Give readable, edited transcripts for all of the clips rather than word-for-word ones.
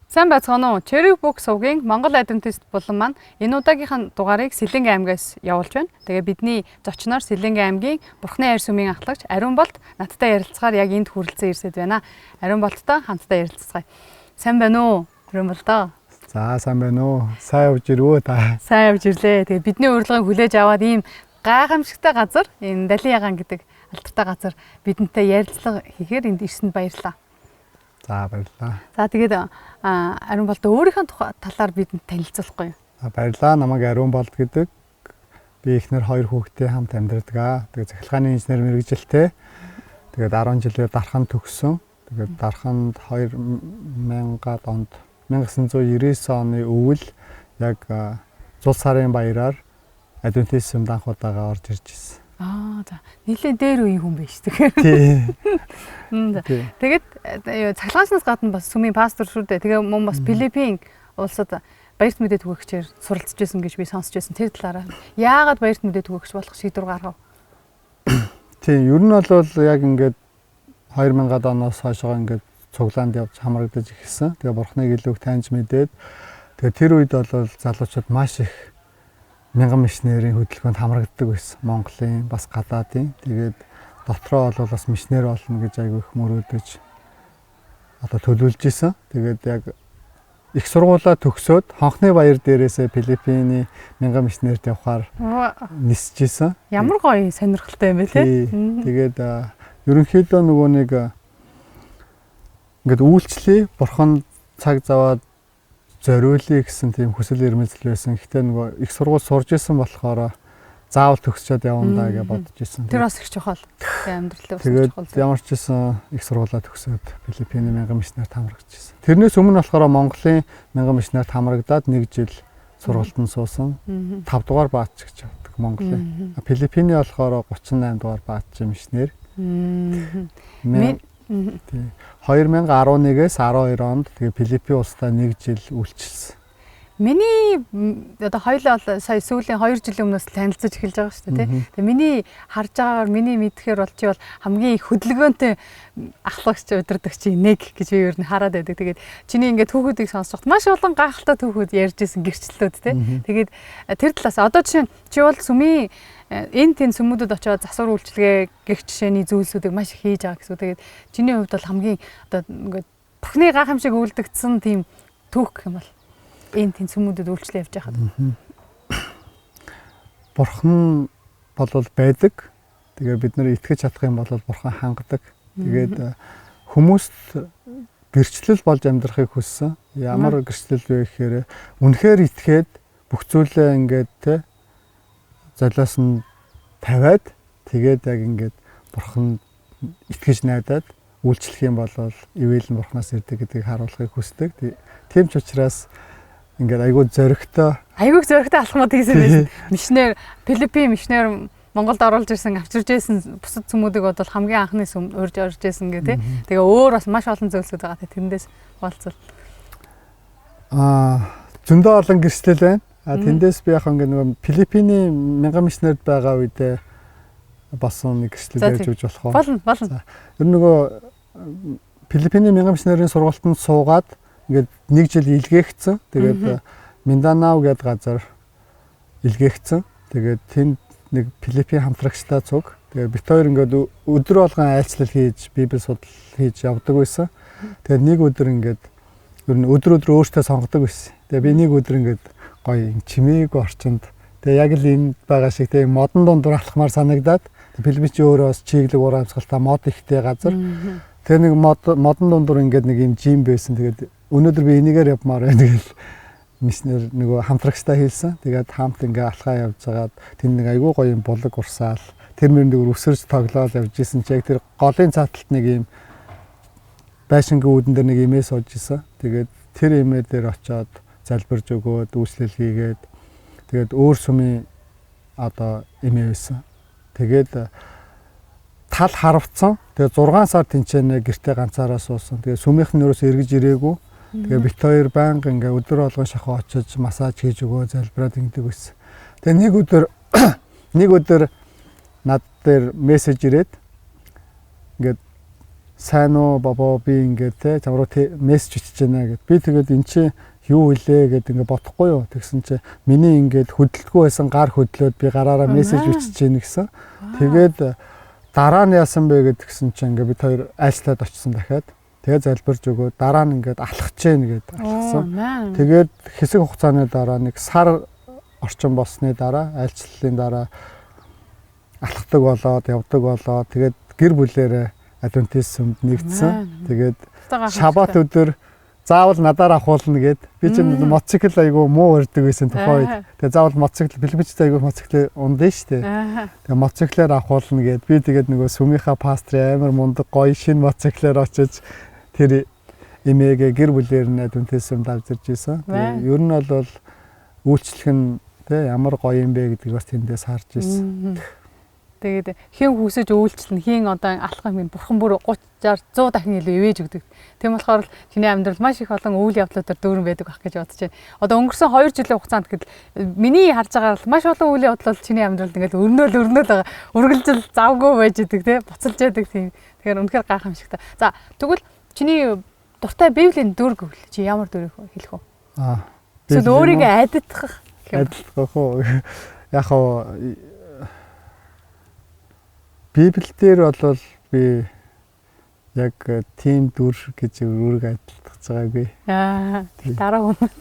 Сайн байцгаана уу? Cherry Book сувгийн Монгол Adventist булан маань энэ удаагийнхаа дугаарыг Сэлэнгэ аймгаас явуулж байна. Тэгээ бидний зочноор Сэлэнгэ аймгийн Бурхны хайр сүмийн ахлагч Ариун Болт надтай ярилцахаар яг энд хүрэлцэн ирсэд байна. Ариун Болттой хамтдаа ярилцгаая. Сайн байна уу? Ариун Болтоо. За сайн байна уу? Сайн явж ирвөө та. Сайн явж ирлээ. Тэгээ бидний урилгыг хүлээж аваад ийм гайхамшигтай газар, энэ Далияган гэдэг алдартай газар бидэнтэй ярилцлага хийхээр энд ирсэнд баярлалаа. За баярлалаа. За тэгээд Ариун Болт өөрийнхөө талаар бидэнд танилцуулахгүй юу? Баярлалаа. Намайг Ариун Болт гэдэг. Би эхнэр 2 хүүхэдтэй хамт амьдардаг. Тэгээд цахилгааны инженер мэргэжилтэй. Тэгээд 10 жилээр дархан төгссөн. Тэгээд дарханд 2000-ад онд 1999 оны өвөл яг зул сарын баяраар Adventist сүмд анх удаага орж ирж ирсэн. За нэлээд дээр үеийн хүн байж тэгэхээр. Тий. Тэгээд цахилгаанаас гадна бас сүмийн пастор шүү дээ. Тэгээ мөн бас Филиппин улсад баярт мэдээ түгээгчээр суралцж байсан гэж би сонсч байсан. Тэр талаараа яагаад баярт мэдээ түгээгч болох шийдвэр гаргав? Тий, ер нь бол яг ингээд 2000-ад оноос хойшоо ингээд цуглаанд явж хамрагдаж ирсэн. Тэгээ бурхныг илүү таньж мэдээд тэгээ тэр үед бол залуучууд маш их мянган мишнэрийн хөдөлгөөнд хамрагддаг байсан. Монголын бас гадаадын. Тэгээд дотроо бол бас мишнэр болно гэж айгүй их мөрөөдөж одоо төлөвлөж исэн. Тэгээд яг их сургуулаа төгсөөд хонхны баяр дээрээсээ Филиппиний мянган мишнэрт явахаар нисэж исэн. Ямар гоё сонирхолтой юм бэ те. Тэгээд ерөнхийдөө нөгөө нэг ингээд үйлчлэе бурхан цаг заваад зориулъя гэсэн тийм хүсэл эрмэлзэл байсан. Гэхдээ нөгөө их сургууль сурж исэн болохоор заавал төгсчөөд явна даа гэж бодож исэн. Тэр бас их чухал. Амьдралаа бас чухал. Тэгээд ямар ч гэсэн их сургуулаа төгсөөд Филиппиний мянган мишнэрт хамрагдаж исэн. Тэрнээс өмнө болохоор Монголын мянган мишнэрт хамрагдаад 1 жил сургуультанд суусан. 5 дугаар баатч гэж авдаг Монголын. Филиппиний болохоор 38 дугаар баатч мишнэр. 2011-ээс 12 онд тэгээ Филиппин улстай 1 жил үйлчилсэн. Миний одоо хоёулаа сая сүүлийн 2 жилийн өмнөөс танилцаж эхэлж байгаа шүү дээ тий. Тэгээ миний харж байгаагаар миний мэдхээр бол чи бол хамгийн их хөдөлгөөнтэй ахлагч удирдагч нэг гэж би ер нь хараад байдаг. Тэгээд чиний ингээд түүхүүдийг сонсоход маш олон гайхалтай түүхүүд ярьж исэн гэрчлэлүүд тий. Тэгээд тэр талаас одоо жишээ нь чи бол сүмийн энэ тэн сүмүүдэд очиод засвар үйлчилгээ гэх жишээний зүйлсүүдийг маш их хийж байгаа гэсэн. Тэгээд чиний хувьд бол хамгийн одоо ингээд бурхны гайхамшиг үлдэгдсэн тийм түүх гэх юм бол энэ тэн сүмүүдэд үйлчлээ явж байхад. Бурхан бол байдаг. Тэгээ бид нэр итгэж чадах юм бол бурхан хангадаг. Тэгээд хүмүүст гэрчлэл болж амьдрахыг хүссэн. Ямар гэрчлэл вэ гэхээр үнэхээр итгээд бүх зүйлээ ингээд те золиос нь тавиад тэгээд яг ингээд бурхан итгэж найдаад үйлчлэх юм бол ивэл нь бурханаас ирдэг гэдгийг харуулахыг хүсдэг. Тийм ч учраас ингээд айгүй зөрөгтэй алхмууд хийсэн байсан. Мишнэр Филиппин мишнэр Монголд оруулж ирсэн авчирж ирсэн бусад сүмүүдийг бол хамгийн анхны сүм урьж орж ирсэн гэх тээ. Тэгээ өөр бас маш олон зүйлсүүд байгаа. Тэндээс болцол. Зөндөө олон гэрчлэл байна. Тэндээс би яг ингээд нөгөө Филиппиний мянган мишнэрд байгаа үедээ болсон нэг гэрчлэл ярьж өгч болох уу? Болно. Ер нь нөгөө Филиппиний мянган мишнэрийн сургалтанд суугаад ингээд 1 жил илгээгдсэн. Тэгээд Минданау гэдэг газар илгээгдсэн. Тэгээд тэнд нэг Филиппин хамтрагчтай цуг. Тэгээд бит хоёр ингээд өдөр болгон айлчлал хийж, библи судал хийж явдаг байсан. Тэгээд нэг өдөр ингээд ер нь өдөр өөртөө сонгодог байсан. Тэгээд би нэг өдөр ингээд гоё чимээгүй орчинд тэгээд яг л энд байгаа шиг тэгээд модон дундуур алхмаар санагдаад Филиппин ч өөрөө бас чиглэг урамсгалтай мод ихтэй газар. Тэгээд нэг модон дундуур ингээд нэг юм жим байсан. Тэгээд өнөөдөр би энийгээр явмаар байна тэгэл мишнэр нөгөө хамтрагчтай хэлсэн. Тэгээд хамт ингээ алхаа явж байгаад тэр нэг айгүй гоё юм булаг урсаал. Тэр мөр нэг өсөрч тоглоол явж исэн чи яг тэр голын цааталт нэг юм байшингийн үүдэн дээр нэг имээ сууж исэн. Тэгээд тэр имээ дээр очиод залбирж өгөөд үйлчлэл хийгээд тэгээд өөр сүмийн одоо имээ байсан. Тэгээд тал харавцсан. Тэгээ 6 сар тэнцэнэ гэртээ ганцаараа суусан. Тэгээ сүмийнх нь юус эргэж ирээгүй. Тэгээ бит хоёр байнга ингээ өдөр болгон шахуу очиж массаж хийж өгөө залбираад ингэдэг байсан. Тэгээ нэг өдөр над дээр мессеж ирээд ингээд сайн уу бобоо би ингээд те чам руу мессеж бичиж байна гэд. Би тэгээд эн чи юу хэлээ гэд ингээд бодохгүй юу. Тэгсэн чи миний ингээд хөдөлгөө байсан гар хөдлөөд би гараараа мессеж бичиж гин гэсэн. Тэгээд дараа нь яасан бэ гэдгсэн чи ингээд бид хоёр айлслаад очсон дахиад. Тэгээд залбирж өгөө дараа нь ингээд алхаж гин гэд алхсан. Тэгээд хэсэг хугацааны дараа нэг сар орчин болсны дараа айлчлалын дараа алхдаг болоод явдаг болоод тэгээд гэр бүлээрээ адвентист сүмд нэгдсэн. Тэгээд шабат өдөр заавал надаар авахулна гэд би чинь мотоцикл айгу муу өрдөг байсан тухай үед. Тэгээд заавал мотоцикл Филиппичтэй айгу мотоцикл ундаа штэ. Тэгээд мотоциклээр авахулна гэд би тэгээд нөгөө сүмийнхаа пастрын амар мундаг гоё шинэ мотоциклээр очиж тэр эмээгээ гэр бүлээр нь адвентист сүмд авч ирж исэн. Тэгээд ер нь бол үйлчлэх нь тэ ямар гоё юм бэ гэдгийг бас тэндээс харж исэн. Тэгээд хэн хүсэж үйлчлэн хэн одоо алхах юм бурхан бүр 30 60 100 дахин илүү ивэж өгдөг. Тийм болохоор л чиний амьдрал маш их олон үйл явдлуудаар дүүрэн байдаг байх гэж бодож байна. Одоо өнгөрсөн 2 жилийн хугацаанд гэхэд миний харж байгаа маш олон үйл явдал бол чиний амьдралд ингээд өрнөөл байгаа. Үргэлжил завгүй байж идэг те буцалж яадаг тийм. Тэгэхээр үнэхээр гайхамшигтай. За тэгвэл чиний дуртай Библийн дүрг гэвэл чи ямар дүрийг хэлэх вэ? Эсвэл өөрийгөө адилтгах уу? Яг хоо Библи дээр бол би яг тийм дүр гэж өөрийгөө адилтгаж байгаагүй. Дараа хүмүүс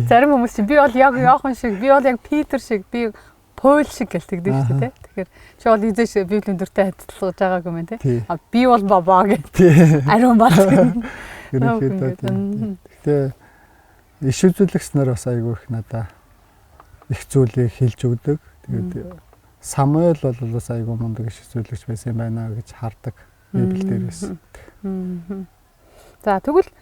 зарим хүмүүс чинь би бол яг Иохан шиг, би бол яг Питер шиг, би Паул шиг гэлтэгдэг шүү дээ. Тэгэхээр чи бол эзэш Библийн дүртэй адилтгаж байгаагүй мэн тий. Би бол бабаа гэх. Ариун бат. Гэхдээ иш үзүүлэгчнэр бас айгүй их надаа их зүйлийг хэлж өгдөг. Тэгээд Самуэль бол бас айгүй мундаг иш үзүүлэгч байсан юм байна гэж хардаг Библи дээрээс. За тэгвэл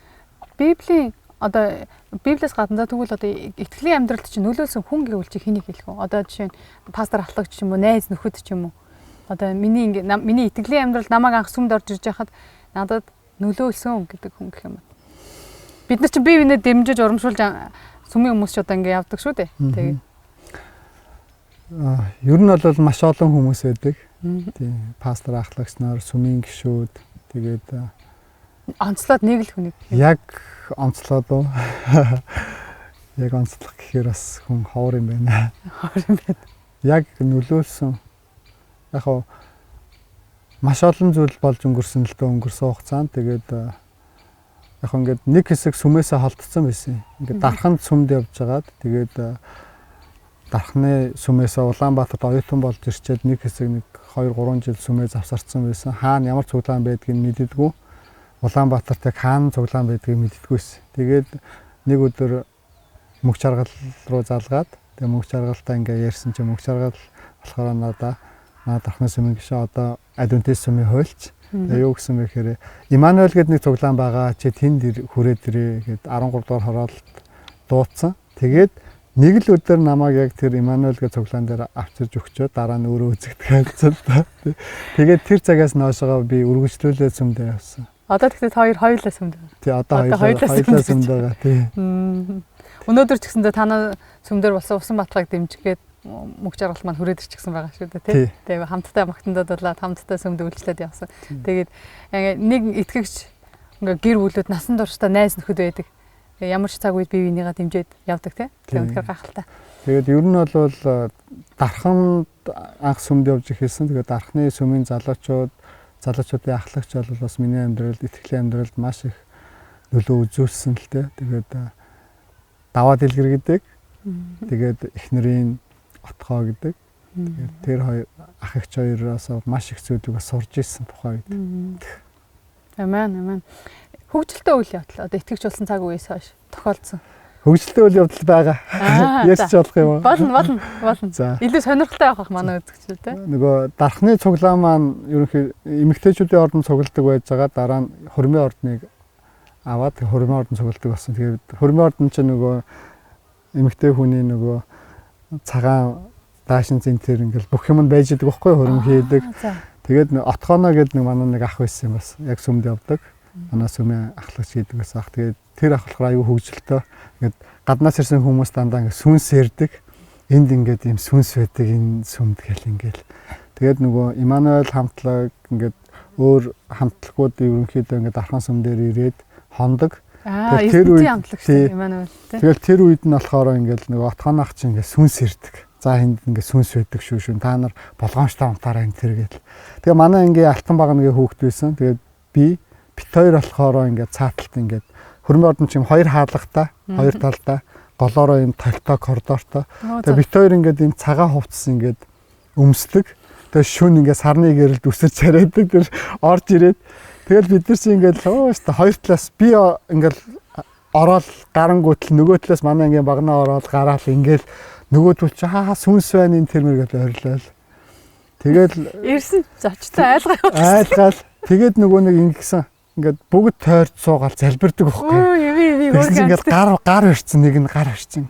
Библийн одоо Библиэс гадна тэгвэл одоо итгэлийн амьдралд чинь нөлөөлсөн хүн гэвэл чи хэнийг хэлэх вэ? Одоо жишээ нь пастор ахлагч ч юм уу, найз нөхөд ч юм уу. Одоо миний итгэлийн амьдрал намайг анх сүмд орж ирж байхад надад нөлөөлсөн гэдэг хүн гэх юм байна. Бид нар чинь бие биенээ дэмжиж урамшуулж сүмийн хүмүүс ч одоо ингэ явдаг шүү дээ. Тэгээд ер нь бол маш олон хүмүүс байдаг. Тийм пастор ахлагч нар, сүмийн гишүүд тэгээд онцлоод нэг л хүнийг. Яг онцлоод уу? Яг онцлох гэхээр бас хүн ховор юм байна. Ховор юм байна. Яг нөлөөлсөн. Яг хоо маш олон зүйл болж өнгөрсөн л дөө өнгөрсөн хугацаанд тэгээд яг ингээд нэг хэсэг сүмээсээ холдсон байсан. Ингээд дарханд сүмд явж байгаад тэгээд дархны сүмээсээ Улаанбаатарт оюутан болж ирчээд нэг хэсэг нэг 2 3 жил сүмээ завсарсан байсан. Хаана ямар цуглаан байдгийг мэддэггүй. Улаанбаатарт яг хаана цуглаан байдгийг мэддэггүйс. Тэгээд нэг өдөр мөнх чаргал руу залгаад тэгээд мөнх чаргалтай ингээ ярьсан чинь мөнх чаргал болохоор надаа дархны сүмийн гишээ одоо адвентист сүмийн хуульч. Тэгээ юу гэсэн бэ гэхээр Имануэль гэдэг нэг цуглаан байгаа чи тэнд хүрээд ирээ гэд 13 дугаар хороолт дуудсан. Тэгээд нэг л өдөр намайг яг тэр Имануэль гэдэг цуглаан дээр авчирж өгчөө дараа нь өөрөө үзэгдэх хэлсэн. Тэгээд тэр цагаас наашгаа би үргэлжлүүлээд сүмдээ явсан. Одоо тэгэхээр хоёулаа сүмд. Тий одоо хоёулаа сүмд байгаа тий. Өнөөдөр ч гэсэндээ танаа сүмдэр болсон Усан Батлагыг дэмжихэд мөнх чаргал маань хүрээд ирчихсэн байгаа шүү дээ тий. Тэгээ хамтдаа магтандад болоод хамтдаа сүмд үйлчлээд явсан. Тэгээд нэг итгэгч ингээ гэр бүлүүд насан туршдаа найз нөхөд байдаг. Ямар ч цаг үед бие бинийгаа дэмжиж явдаг тий. Тэгээ үнэхээр гайхалтай. Тэгээд ер нь бол дарханд анх сүмд явж ирсэн. Тэгээд дархны сүмийн залуучуудын ахлагч бол бас миний амьдралд итгэлийн амьдралд маш их нөлөө үзүүлсэн л дээ. Тэгээд даваа дэлгэр гэдэг. Тэгээд эхнэрийн отгоо гэдэг. Тэгээд тэр хоёр ах эгч хоёроос маш их зүйлийг бас сурж ирсэн тухай үед. Амен. Хөгжилтэй үйл явдал одоо итгэж болсон цаг үеэс хойш тохиолдсон. Хөгжилтэй үйл явдал байгаа. Ярьж болох юм уу? Болно. Илүү сонирхолтой байх манай үзэгчдээ тий. Нөгөө дархны цуглаан маань ерөнхийдөө эмэгтэйчүүдийн ордонд цугладаг байж байгаа дараа нь хормын ордныг аваад хормын ордонд цугладаг болсон. Тэгээд хормын ордон чинь нөгөө эмэгтэй хүний нөгөө цагаан даашин зинтэр ингээл бүх юм байж идэг байхгүй хөрм хийдэг. Тэгээд отгооно гэдэг нэг манай нэг ах байсан юм бас. Яг сүмд явдаг. Манай сүмийн ахлагч хийдэг байсан ах. Тэгээд тэр ах болохоор аюу хөгжилтэй. Ингээд гаднаас ирсэн хүмүүс дандаа ингээд сүнс ярддаг. Энд ингээд юм сүнс байдаг энэ сүмд гэл ингээл. Тэгээд нөгөө Имануэль хамтлаг ингээд өөр хамтлагууд ерөнхийдөө ингээд дархан сум дээр ирээд хондог. Эрдэнтийн хамтлаг шүү Эммануэль тий. Тэгэл тэр үед нь болохоор ингээд нэг отхоног чинь ингээд сүнс ирдэг. За энд ингээд сүнс байдаг шүү. Та нар болгоомжтой унтаараа энэ тэр гэл. Тэгээ манай ангийн алтан багнагийн хүүхэд байсан. Тэгээд бит хоёр болохоор ингээд цааталт ингээд хөрмийн ордон чим хоёр хаалгатай, хоёр талдаа голоороо юм толтой коридортой. Тэгээ бит хоёр ингээд юм цагаан хувцас ингээд өмсдөг. Тэгээ шүн ингээд сарны гэрэлд үсэж царайдаг. Тэр орж ирээд тэгэл бид нар чи ингээд өөстө хоёр талаас би ингээд ороод гарангуутл нөгөө талаас манай ангийн багнаа ороод гараал ингээд нөгөө төл чи сүнс байна энэ тэрмэр гэж орилол. Тэгэл ирсэн зочтой айлгаал. Тэгээд нөгөө нэг ингэсэн ингээд бүгд тойрч суугаал залбирдаг байхгүй. Ингээд гар ирсэн нэг нь гар ирсэн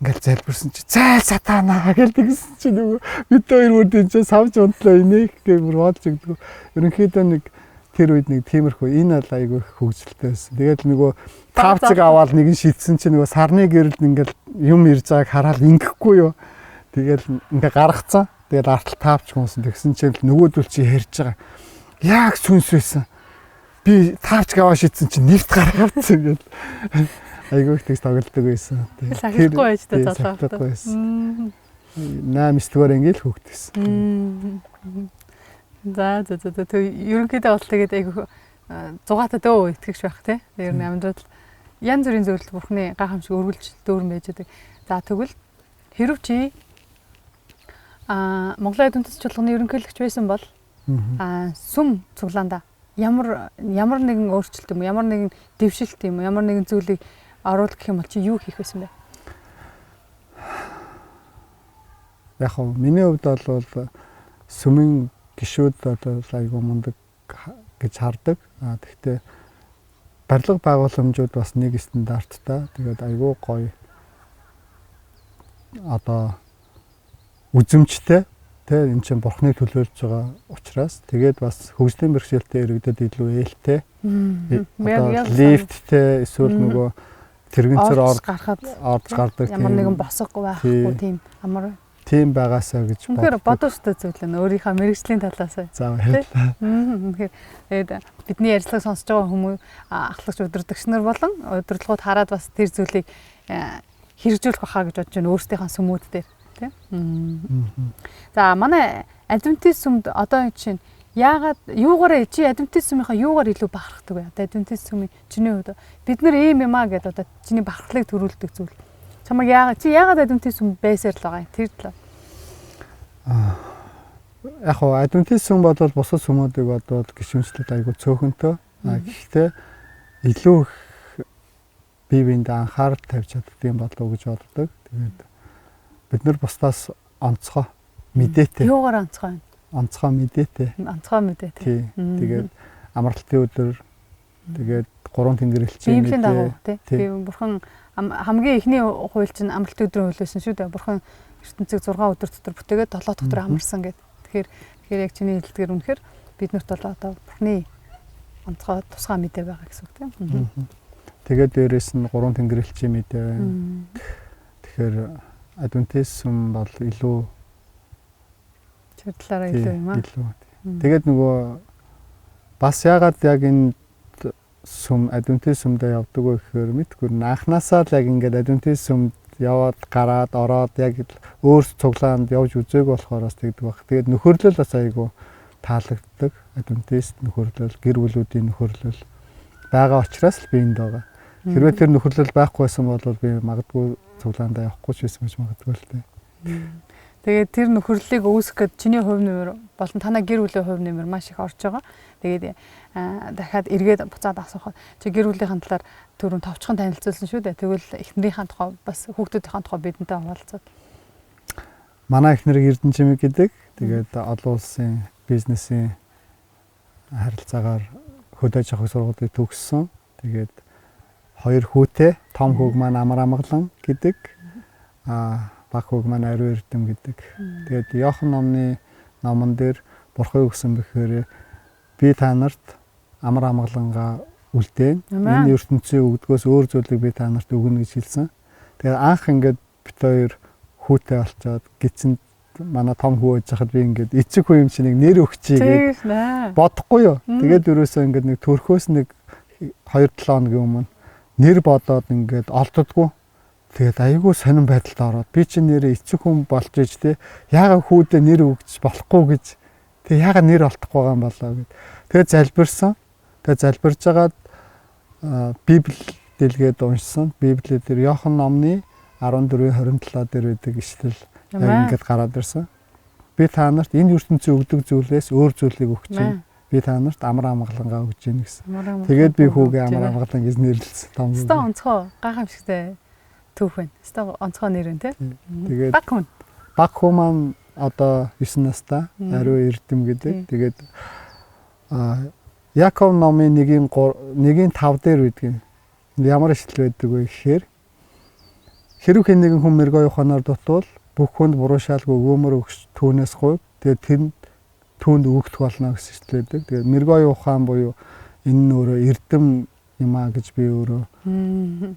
ингээд залбирсан чи зайл сатана гэлдэгсэн чи нөгөө бид хоёр бүр тийм чи савж унтлаа инех гэмэр боолж өгдөг. Ерөнхийдөө нэг тэр үед нэг тиймэрхүү энэ бол айгүй хөвгөлтэй байсан. Тэгээд нөгөө тавцаг аваад нэг нь шидсэн чи нөгөө сарны гэрэлд ингээд юм ирж байгааг хараад ингэхгүй юу. Тэгэл ингээ гаргацсан. Тэгэл артал таавч хүнсэн тэгсэн чинь нөгөөдөл чи хэрж байгаа. Яг сүнс байсан. Би таавч аваа шидсэн чи нэвт гаргацсан гэл. Айгүй их тэгс тоглодог байсан. Сахихгүй байж та залхаатай. 8-9 дугаар ингээл хөөгдсөн. За ерөнхийдөө бол тэгээд айгүй зугаатай дөө итгэж байх тий. Ер нь амьдрал янз бүрийн зөвлөл Бурхны гайхамшиг өргөлж дүүрэн байж байгаа. За тэгвэл хэрв чи Монголын эдийн засгийн чуулганы ерөнхийлөгч байсан бол сүм цуглаанда ямар нэгэн өөрчлөлт юм уу, ямар нэгэн дэвшилт юм уу, ямар нэгэн зүйлийг оруулах юм бол чи юу хийх байсан бэ? Яг нь миний хувьд бол сүмийн гишүүд одоо айгүй мундаг гэж хардаг. Тэгвэл барилга байгууламжууд бас нэг стандарттай. Тэгээд айгүй гоё одоо үзэмжтэй тэ энэ чинь Бурхны төлөөлж байгаа учраас тэгээд бас хөгжлийн бэрхшээлтэй иргэдэд илүү ээлтэй. Одоо лифттэй эсвэл нөгөө тэрэгцээр орж гардаг ямар нэгэн босго байхгүй тийм амар тийм байгаасаа гэж боддог. Бодвостой зүйл нь өөрийнхөө мэрэгжлийн талаас. За баярлалаа. Тэгэхээр бидний ярилцлагыг сонсож байгаа хүмүүс ахлагч удирдагч нар болон удирдлагууд хараад бас тэр зүйлийг хэрэгжүүлэх байхаа гэж бодож байна өөрсдийнхөө сүмүүд дээр тийм. За манай адвентист сүмд одоо чинь яагаад юугаар чи адвентист сүмийнхаа юугаар илүү бахархдаг вэ? Одоо адвентист сүмийн чиний хувьд бид нар ийм юм аа гэдэг одоо чиний бахархлыг төрүүлдэг зүйл. Чамайг яагаад адвентист сүм байсаар л байгаа юм тэр талаа. Яг хоо адвентист сүм бодвол бусад сүмүүдийг бодвол гишүүнчлэл айгүй цөөхөнтэй. Гэхдээ илүү их бие биендээ анхаарал тавьж чаддаг юм болов уу гэж боддог. Тэгээд бид нар бусдаас онцгой мэдээтэй. Юугаар онцгой вэ? Онцгой мэдээтэй. Онцгой мэдээтэй. Тэгээд амралтын өдөр тэгээд 3 тэнгэр элчийн Библийн дагуу тийм. Бурхан хамгийн эхний хууль чинь амралтын өдрийн хууль байсан шүү дээ. Бурхан ертөнцийг 6 өдөр дотор бүтээгээд 7 дахь өдөр амарсан гэдэг. Тэгэхээр яг чиний хэлдгээр үнэхээр биднэрт бол одоо Бурханы онцгой тусгай мэдээ байгаа гэсэн үг тийм. Тэгээд дээрэс нь 3 тэнгэр элчийн мэдээ байна. Тэгэхээр адвентист сүм бол илүү чиглэлээр илүү юм аа. Тэгээд нөгөө бас ягаад яг энэ сүм адвентист сүмдээ явдаг вэ гэхээр мэдгүй анханасаа л яг ингээд адвентист сүмд яваад гараад ороод яг өөрс цуглаанд явж үзээг болохоор бас тэгдэг баг. Тэгээд нөхөрлөл бас айгүй таалагддаг. Адвентист нөхөрлөл, гэр бүлүүдийн нөхөрлөл байгаа учраас л би энд байгаа. Хэрвээ тэр нөхөрлөл байхгүй байсан бол би магадгүй цуглаандаа явахгүй ч байсан гэж магадгүй л дээ. Тэгээд тэр нөхөрлөлийг үүсгэх гээд чиний хувь нэмэр болон танай гэр бүлийн хувь нэмэр маш их орж байгаа. Тэгээд дахиад эргээд буцаад асуухад чи гэр бүлийнхэн талаар түрүүн товчхон танилцуулсан шүү дээ. Тэгвэл эхнэрийнхээ тухай бас хүүхдүүдийнхээ тухай бидэнтэй хуваалцаад. Манай эхнэрийг Эрдэнэчимэг гэдэг. Тэгээд олон улсын бизнесийн харилцаагаар хөдөө аж ахуй сургуулийг төгссөн. Тэгээд 2 хүүтэй, том хүүг маань Амар амгалан гэдэг. Баг хүүг маань Ариу Эрдэм гэдэг. Тэгээд Иохан номон дээр Бурхан өгсөн бэхээр би та нарт Амар амгалангаа үлдээн. Энэ ертөнцийн өгдгөөс өөр зүйлийг би та нарт өгнө гэж хэлсэн. Тэгээд анх ингээд бит хоёр хүүтэй болчоод гидсэнд манай том хүү байж хахад би ингээд эцэг хүү юм чи нэг нэр өгчий гэж бодохгүй юу. Тэгээд ерөөсөө ингээд нэг төрхөөс нэг 2-7 хоногийн өмнө нэр бодоод ингээд олддоггүй. Тэгээд айгүй сонирн байдалд ороод би чи нэрээ эцэг хүн болж иж те яагаад хүүдээ нэр өгч болохгүй гэж тэг яагаад нэр олдохгүй байгаа юм болоо гэд. Тэгээд залбирсан. Тэгээд залбирж агаад Библи дэлгээд уншсан. Библиэл дээр Иохан номны 14:27 дээр байдаг ишлэл яг ингээд гараад ирсэн. Би та нарт энэ ертөнцийн өгдөг зүйлээс өөр зүйлийг өгч байна. Би та нарт амар амгалангаа өгч байна гэсэн. Тэгээд би хүүгээ амар амгалан гэж нэрлэлсэн. Том. Ста онцгой гайхамшигтай түүх байна. Ста онцгой нэр нь тий. Тэгээд баг хүн маань одоо 9 настай, ариу эрдэм гэдэг. Тэгээд Яков номын 1:5 дээр үйдэг. Ямар ишлэл байдаг вэ гэхээр хэрв хэн нэгэн хүн мэрэгөө ухаанаар дутвал бүх хүнд буруушаалгүй өгөөмөр өгч түүнээс гуйв. Тэгээд түүнд өгөх болно гэсэн ишлэл байдаг. Тэгээд мэрэгөө ухаан буюу энэ нь өөрөө эрдэм юм а гэж би өөрөө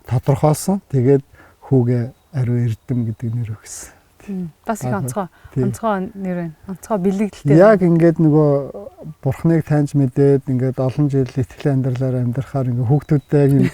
тодорхойлсон. Тэгээд хүүгээ ариу эрдэм гэдэг нэр өгсөн. Бас их онцгой нэр байна. Онцгой бэлэгдэлтэй. Яг ингээд нөгөө бурхныг таньж мэдээд ингээд олон жил итгэлийн амьдралаар амьдрахаар ингээд хүүхдүүдтэй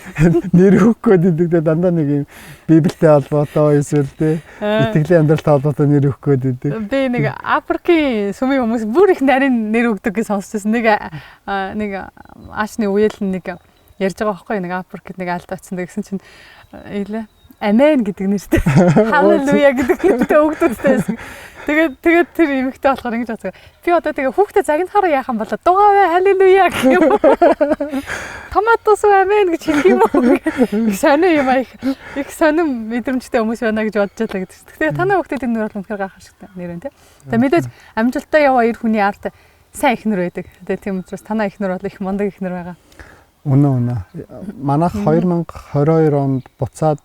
нэр өгөх гээд идэг дандаа нэг юм Библитэй холбоотой эсвэл тэ итгэлийн амьдралтай холбоотой нэр өгөх гээд идэг. Би нэг Африкийн сүмийн хүмүүс бүр их нарийн нэр өгдөг гэж сонсчихсон. Нэг аашны үеэл нэг ярьж байгаа байхгүй нэг Африкт нэг альт очсон гэсэн чинь ийлээ Амен гэдэг нэртэй. Халелуя гэдэг нэртэй өгдөгтэй байсан. Тэгээд тэр эмэгтэй болохоор ингэж бодсон. Би одоо тэгээ хүүхдэд загнахаар яахан болоо. Дугаавэ халелуя гэх юм. Томатос амен гэж хэлэх юм уу? Их сонир юм аа их сонир мэдрэмжтэй хүмүүс байна гэж бодож байлаа гэдэг. Тэгэхээр танай хүүхдэд энэ нэр бол үнэхээр гайхамшигтай нэр байна тий. Тэгээд мэдээж амжилттай яваа эр хүний ард сайн ихнэр байдаг. Тэгээд тийм учраас танай ихнэр бол их мундаг ихнэр байгаа. Үнэ. Манайх 2022 онд буцаад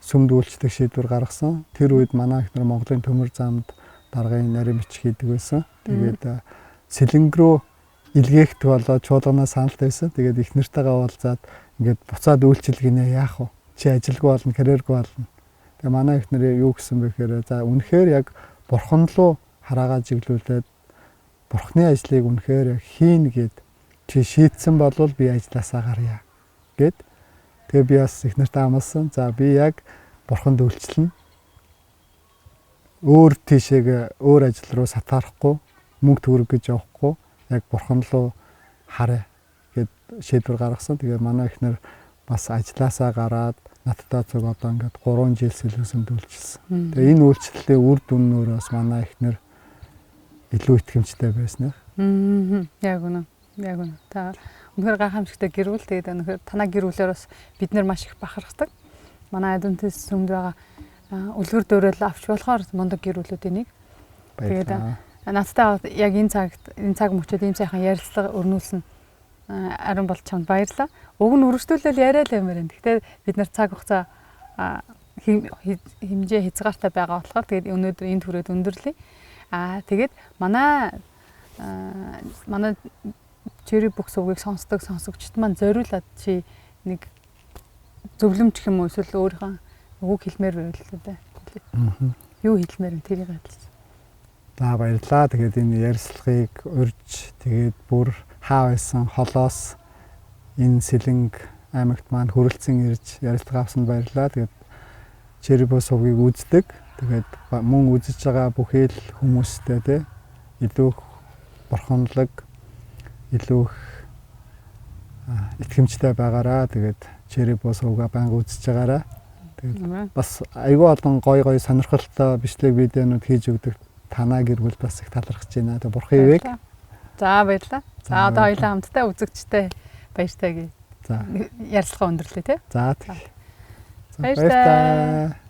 сүмд үйлчлэх шийдвэр гаргасан. Тэр үед манай ихнэр Монголын төмөр замд даргын нарийн бичих хийдэг байсан. Тэгээд сэлэнг рүү илгээхт болоод чуулганаас саналтай байсан. Тэгээд ихнэртэйгээ уулзаад ингээд буцаад үйлчлэх гинэ яах вэ? Чи ажилгүй болно, карьергүй болно. Тэгээд манай ихнэр юу гэсэн бэ гэхээр за үнэхээр яг бурхан руу хараагаа чиглүүлээд бурханы ажлыг үнэхээр хийн гэд чи шийдсэн болвол би ажилласаа гарья гэд. Тэгээ би бас ихнэртэй амласан. За би яг бурханд үйлчлэнэ. Өөр тийшээ өөр ажил руу сатаарахгүй, мөнгө төгрөг гэж явахгүй, яг бурхан руу харъя гэд шийдвэр гаргасан. Тэгээ манай ихнэр бас ажилласаа гараад надтай цог одоо ингээд 3 жил сэлгсэнд үйлчилсэн. Тэгээ энэ үйлчлэлийн үр дүннөр бас манай ихнэр илүү итгэмжтэй байсан. Яг үнэ. Та үнэхээр гайхамшигтай гэр бүл. Тэгээд үнэхээр танай гэр бүлээр бас бид нар маш их бахархдаг. Манай Адвентист сүмд байгаа үлгэр дөөрөл авч болохоор мундаг гэр бүлүүдийн нэг. Тэгээд надтай яг энэ цаг мөчөд ийм сайхан ярилцлага өрнүүлсэн ариун бол чамд баярлалаа. Уг нь үргэлжлүүлэл яриа л юмэр. Гэхдээ бид нар цаг хугацаа хэмжээ хязгаартай байгаа болохоор тэгээд өнөөдөр энд хүрээд өндөрлөе. Тэгээд манай Cherry Books үгийг сонсдог сонсогчд маань зориулаад чи нэг зөвлөмж юм уу эсвэл өөрийнхөө үг хэлмээр байвал л да. Юу хэлмээр вэ тэрийг хэлсэн. За баярлалаа. Тэгээд энэ ярилцлагыг урьж тэгээд бүр хаа байсан холоос энэ Сэлэнг аймагт маань хүрэлцэн ирж ярилцлага авсанд баярлалаа. Тэгээд Cherry Books үгийг үздэг. Тэгээд мөн үзэж байгаа бүхэл хүмүүстэй те илүү бурханлаг илүү итгэмжтэй байгаараа. Тэгээд Cherry Books угаа банга үзэж байгаараа. Тэгээд бас айгүй олон гой сонирхолтой бичлэг видеонууд хийж өгдөг танаа гэр бүл бас их талархаж байна. Тэгээд бурхан ивэг. За баярлалаа. За одоо хоёулаа хамтдаа үзэгчтэй баяртай гээ. За ярилцлага өндөрлөө тий. За баярлалаа.